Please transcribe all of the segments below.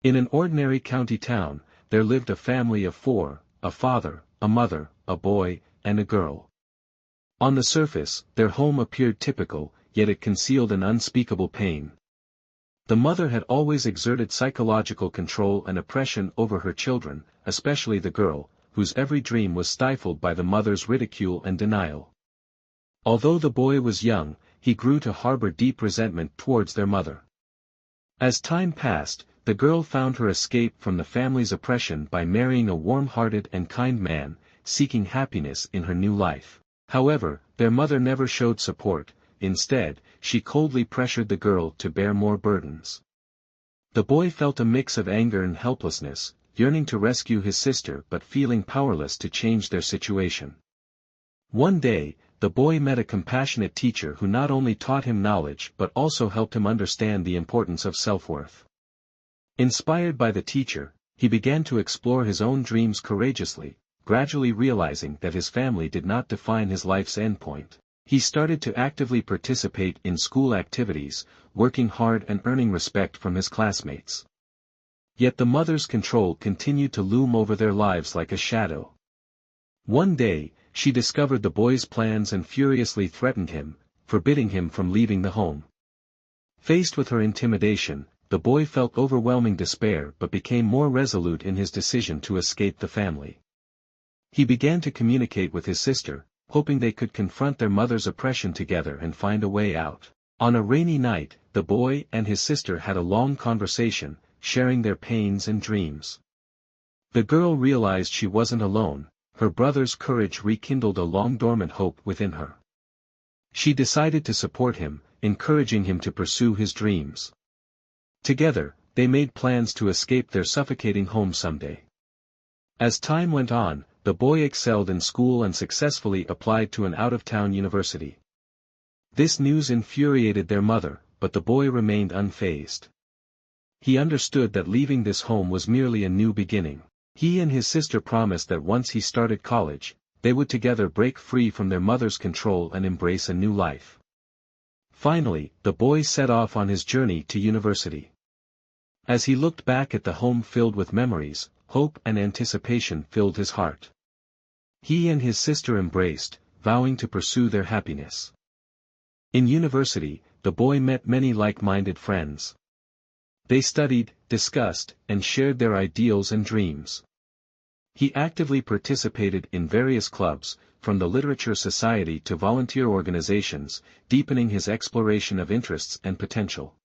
In an ordinary county town, there lived a family of four: a father, a mother, a boy, and a girl. On the surface, their home appeared typical, yet it concealed an unspeakable pain. The mother had always exerted psychological control and oppression over her children, especially the girl, whose every dream was stifled by the mother's ridicule and denial. Although the boy was young, he grew to harbor deep resentment towards their mother. As time passed, the girl found her escape from the family's oppression by marrying a warm-hearted and kind man, seeking happiness in her new life. However, their mother never showed support. Instead, she coldly pressured the girl to bear more burdens. The boy felt a mix of anger and helplessness, yearning to rescue his sister but feeling powerless to change their situation. One day, the boy met a compassionate teacher who not only taught him knowledge but also helped him understand the importance of self-worth. Inspired by the teacher, he began to explore his own dreams courageously, gradually realizing that his family did not define his life's endpoint. He started to actively participate in school activities, working hard and earning respect from his classmates. Yet the mother's control continued to loom over their lives like a shadow. One day, she discovered the boy's plans and furiously threatened him, forbidding him from leaving the home. Faced with her intimidation, the boy felt overwhelming despair but became more resolute in his decision to escape the family. He began to communicate with his sister, hoping they could confront their mother's oppression together and find a way out. On a rainy night, the boy and his sister had a long conversation, sharing their pains and dreams. The girl realized she wasn't alone. Her brother's courage rekindled a long-dormant hope within her. She decided to support him, encouraging him to pursue his dreams. Together, they made plans to escape their suffocating home someday. As time went on, the boy excelled in school and successfully applied to an out-of-town university. This news infuriated their mother, but the boy remained unfazed. He understood that leaving this home was merely a new beginning. He and his sister promised that once he started college, they would together break free from their mother's control and embrace a new life. Finally, the boy set off on his journey to university. As he looked back at the home filled with memories, hope and anticipation filled his heart. He and his sister embraced, vowing to pursue their happiness. In university, the boy met many like-minded friends. They studied, discussed, and shared their ideals and dreams. He actively participated in various clubs, from the Literature Society to volunteer organizations, deepening his exploration of interests and potential.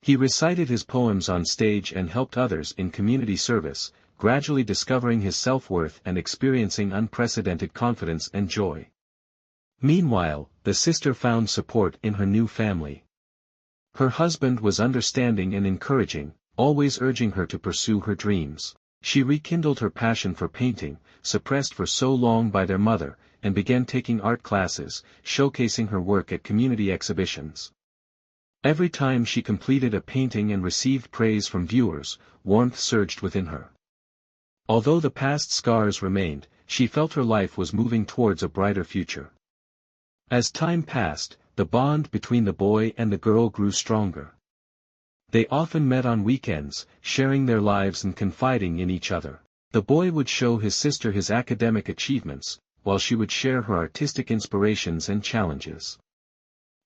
He recited his poems on stage and helped others in community service, gradually discovering his self-worth and experiencing unprecedented confidence and joy. Meanwhile, the sister found support in her new family. Her husband was understanding and encouraging, always urging her to pursue her dreams. She rekindled her passion for painting, suppressed for so long by their mother, and began taking art classes, showcasing her work at community exhibitions. Every time she completed a painting and received praise from viewers, warmth surged within her. Although the past scars remained, she felt her life was moving towards a brighter future. As time passed, the bond between the boy and the girl grew stronger. They often met on weekends, sharing their lives and confiding in each other. The boy would show his sister his academic achievements, while she would share her artistic inspirations and challenges.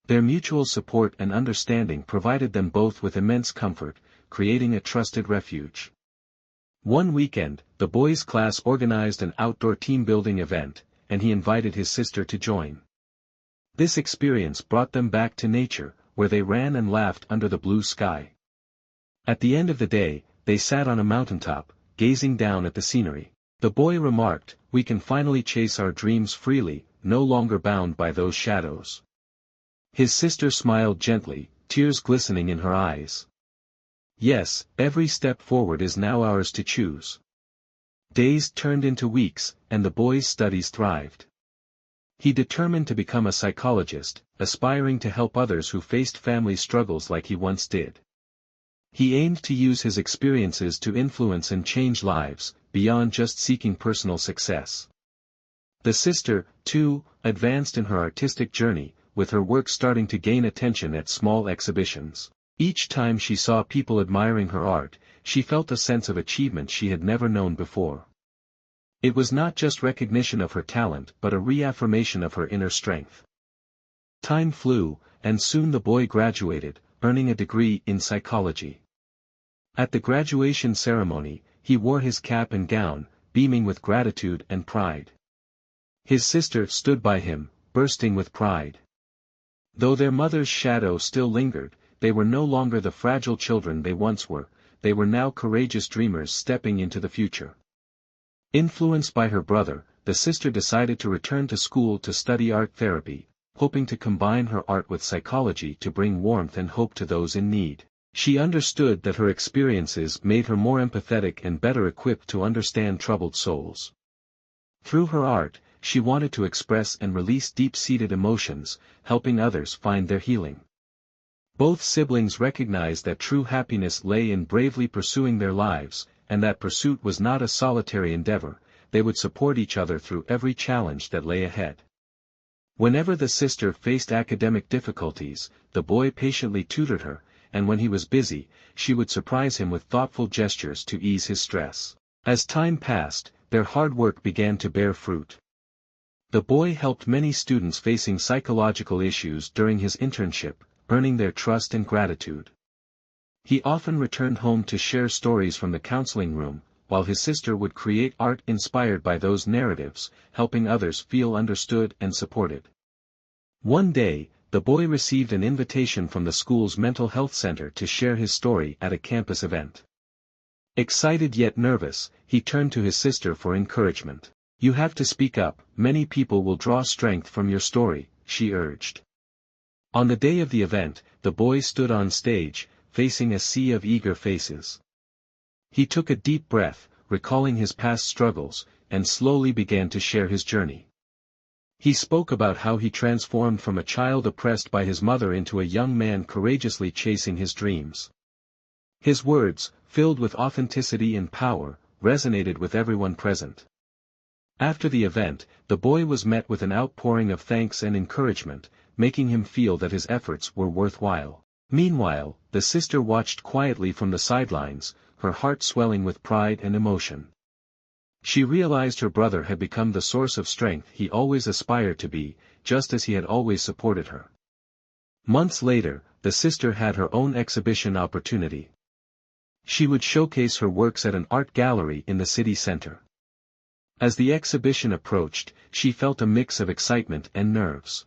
Their mutual support and understanding provided them both with immense comfort, creating a trusted refuge. One weekend, the boys' class organized an outdoor team-building event, and he invited his sister to join. This experience brought them back to nature, where they ran and laughed under the blue sky. At the end of the day, they sat on a mountaintop, gazing down at the scenery. The boy remarked, "We can finally chase our dreams freely, no longer bound by those shadows." His sister smiled gently, tears glistening in her eyes. Yes, every step forward is now ours to choose. Days turned into weeks, and the boy's studies thrived. He determined to become a psychologist, aspiring to help others who faced family struggles like he once did. He aimed to use his experiences to influence and change lives, beyond just seeking personal success. The sister, too, advanced in her artistic journey, with her work starting to gain attention at small exhibitions. Each time she saw people admiring her art, she felt a sense of achievement she had never known before. It was not just recognition of her talent but a reaffirmation of her inner strength. Time flew, and soon the boy graduated, earning a degree in psychology. At the graduation ceremony, he wore his cap and gown, beaming with gratitude and pride. His sister stood by him, bursting with pride. Though their mother's shadow still lingered, they were no longer the fragile children they once were, they were now courageous dreamers stepping into the future. Influenced by her brother, the sister decided to return to school to study art therapy, hoping to combine her art with psychology to bring warmth and hope to those in need. She understood that her experiences made her more empathetic and better equipped to understand troubled souls. Through her art, she wanted to express and release deep-seated emotions, helping others find their healing. Both siblings recognized that true happiness lay in bravely pursuing their lives, and that pursuit was not a solitary endeavor. They would support each other through every challenge that lay ahead. Whenever the sister faced academic difficulties, the boy patiently tutored her, and when he was busy, she would surprise him with thoughtful gestures to ease his stress. As time passed, their hard work began to bear fruit. The boy helped many students facing psychological issues during his internship, earning their trust and gratitude. He often returned home to share stories from the counseling room, while his sister would create art inspired by those narratives, helping others feel understood and supported. One day, the boy received an invitation from the school's mental health center to share his story at a campus event. Excited yet nervous, he turned to his sister for encouragement. "You have to speak up, many people will draw strength from your story," she urged. On the day of the event, the boy stood on stage, facing a sea of eager faces. He took a deep breath, recalling his past struggles, and slowly began to share his journey. He spoke about how he transformed from a child oppressed by his mother into a young man courageously chasing his dreams. His words, filled with authenticity and power, resonated with everyone present. After the event, the boy was met with an outpouring of thanks and encouragement, making him feel that his efforts were worthwhile. Meanwhile, the sister watched quietly from the sidelines, her heart swelling with pride and emotion. She realized her brother had become the source of strength he always aspired to be, just as he had always supported her. Months later, the sister had her own exhibition opportunity. She would showcase her works at an art gallery in the city center. As the exhibition approached, she felt a mix of excitement and nerves.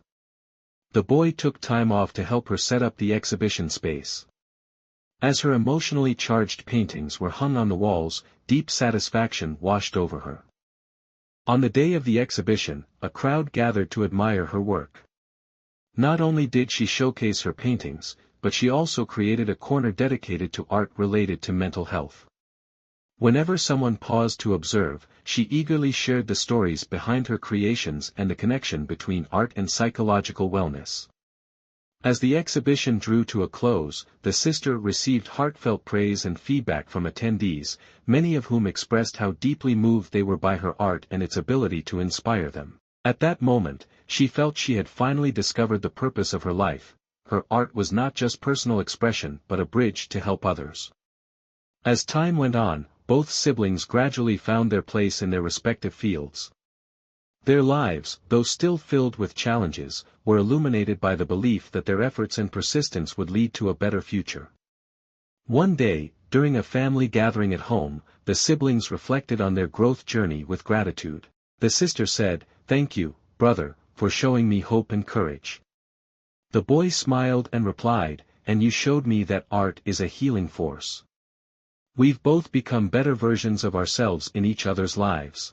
The boy took time off to help her set up the exhibition space. As her emotionally charged paintings were hung on the walls, deep satisfaction washed over her. On the day of the exhibition, a crowd gathered to admire her work. Not only did she showcase her paintings, but she also created a corner dedicated to art related to mental health. Whenever someone paused to observe, she eagerly shared the stories behind her creations and the connection between art and psychological wellness. As the exhibition drew to a close, the sister received heartfelt praise and feedback from attendees, many of whom expressed how deeply moved they were by her art and its ability to inspire them. At that moment, she felt she had finally discovered the purpose of her life. Her art was not just personal expression but a bridge to help others. As time went on, both siblings gradually found their place in their respective fields. Their lives, though still filled with challenges, were illuminated by the belief that their efforts and persistence would lead to a better future. One day, during a family gathering at home, the siblings reflected on their growth journey with gratitude. The sister said, "Thank you, brother, for showing me hope and courage." The boy smiled and replied, "And you showed me that art is a healing force. We've both become better versions of ourselves in each other's lives."